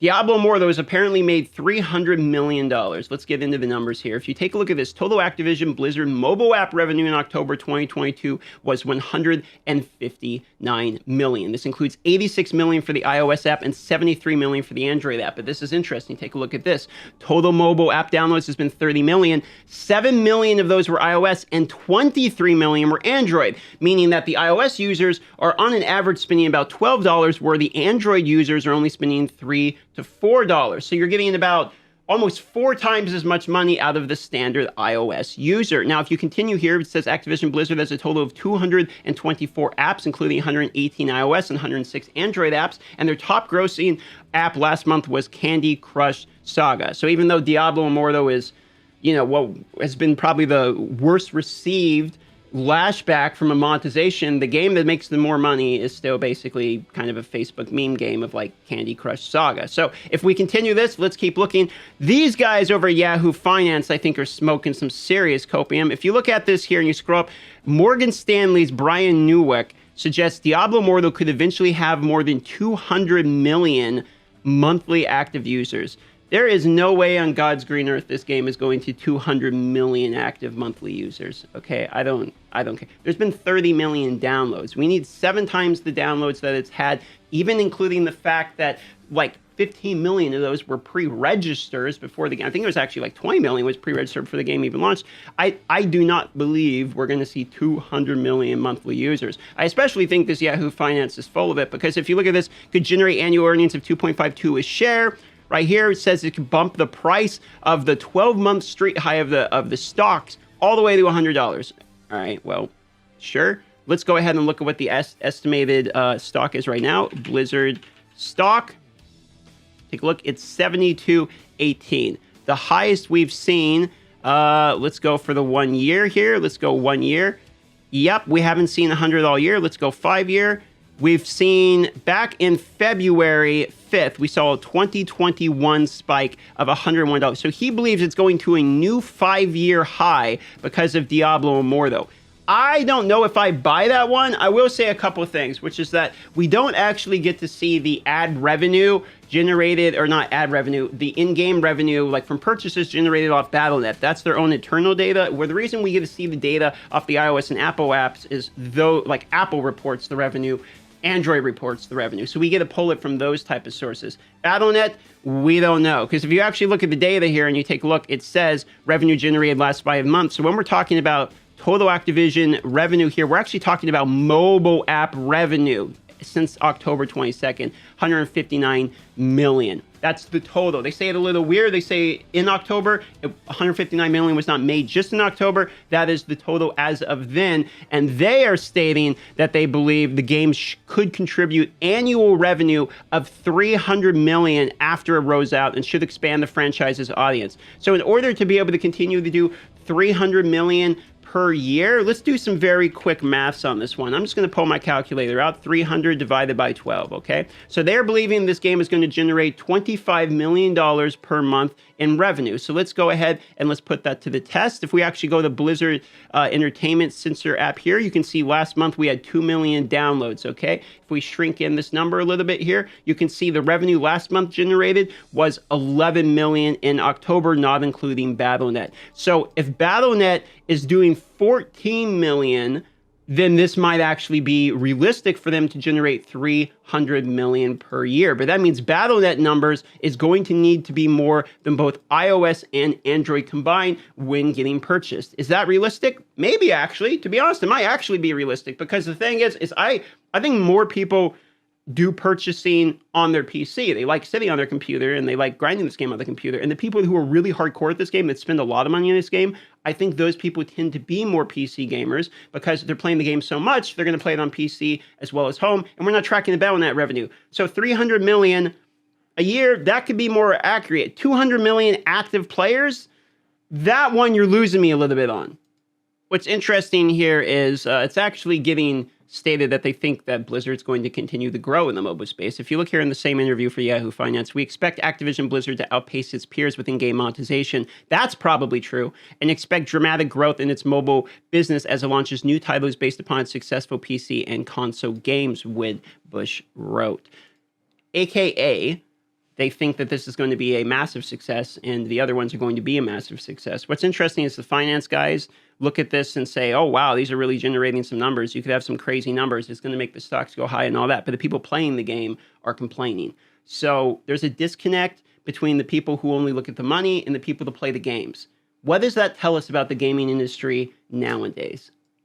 Diablo Immortal has apparently made $300 million. Let's get into the numbers here. If you take a look at this, total Activision Blizzard mobile app revenue in October 2022 was $159 million. This includes $86 million for the iOS app and $73 million for the Android app. But this is interesting. Take a look at this. Total mobile app downloads has been 30 million. 7 million of those were iOS and 23 million were Android, meaning that the iOS users are on an average spending about $12, where the Android users are only spending $3 to $4. So you're getting about almost 4 times as much money out of the standard iOS user. Now, if you continue here, it says Activision Blizzard has a total of 224 apps, including 118 iOS and 106 Android apps, and their top grossing app last month was Candy Crush Saga. So even though Diablo Immortal is, what has been probably the worst received lashback from a monetization, the game that makes the more money is still basically kind of a Facebook meme game of like Candy Crush Saga. So if we continue this, let's keep looking. These guys over at Yahoo Finance, I think, are smoking some serious copium. If you look at this here and you scroll up, Morgan Stanley's Brian Newwick suggests Diablo Immortal could eventually have more than 200 million monthly active users. There is no way on God's green earth this game is going to 200 million active monthly users. Okay, I don't care. There's been 30 million downloads. We need 7 times the downloads that it's had, even including the fact that like 15 million of those were pre-registers before the game. I think it was actually like 20 million was pre-registered before the game even launched. I do not believe we're going to see 200 million monthly users. I especially think this Yahoo Finance is full of it, because if you look at this, could generate annual earnings of 2.52 a share. Right here, it says it could bump the price of the 12-month street high of the stocks all the way to $100. All right, well, sure. Let's go ahead and look at what the estimated stock is right now. Blizzard stock. Take a look. It's 72.18. The highest we've seen. Let's go for the 1 year here. Let's go 1 year. Yep, we haven't seen 100 all year. Let's go 5 year. We've seen back in February 5th, we saw a 2021 spike of $101. So he believes it's going to a new 5-year high because of Diablo Immortal. I don't know if I buy that one. I will say a couple of things, which is that we don't actually get to see the ad revenue generated, or not ad revenue, the in-game revenue, like from purchases generated off Battle.net. That's their own internal data, where the reason we get to see the data off the iOS and Apple apps is though, like Apple reports the revenue, Android reports the revenue. So we get to pull it from those type of sources. Battle.net, we don't know. Because if you actually look at the data here and you take a look, it says revenue generated last 5 months. So when we're talking about total Activision revenue here, we're actually talking about mobile app revenue since October 22nd, 159 million. That's the total. They say it a little weird. They say in October, 159 million was not made just in October. That is the total as of then. And they are stating that they believe the game could contribute annual revenue of 300 million after it rolls out, and should expand the franchise's audience. So in order to be able to continue to do 300 million per year, let's do some very quick maths on this one. I'm just going to pull my calculator out. 300 divided by 12, okay? So they're believing this game is going to generate $25 million per month in revenue. So let's go ahead and let's put that to the test. If we actually go to Blizzard Entertainment Sensor app here, you can see last month we had 2 million downloads, okay? If we shrink in this number a little bit here, you can see the revenue last month generated was 11 million in October, not including Battle.net. So if Battle.net is doing 14 million, then this might actually be realistic for them to generate 300 million per year. But that means Battle.net numbers is going to need to be more than both iOS and Android combined when getting purchased. Is that realistic? Maybe, actually. To be honest, it might actually be realistic, because the thing is I think more people do purchasing on their PC. They like sitting on their computer and they like grinding this game on the computer. And the people who are really hardcore at this game that spend a lot of money in this game, I think those people tend to be more PC gamers, because they're playing the game so much, they're going to play it on PC as well as home. And we're not tracking the Battle.net revenue. So 300 million a year, that could be more accurate. 200 million active players, that one you're losing me a little bit on. What's interesting here is it's actually getting stated that they think that Blizzard's going to continue to grow in the mobile space. If you look here in the same interview for Yahoo Finance, we expect Activision Blizzard to outpace its peers with in-game monetization. That's probably true, and expect dramatic growth in its mobile business as it launches new titles based upon its successful PC and console games, Wood Bush wrote. AKA, they think that this is going to be a massive success and the other ones are going to be a massive success. What's interesting is the finance guys look at this and say, oh, wow, these are really generating some numbers. You could have some crazy numbers. It's going to make the stocks go high and all that. But the people playing the game are complaining. So there's a disconnect between the people who only look at the money and the people that play the games. What does that tell us about the gaming industry nowadays?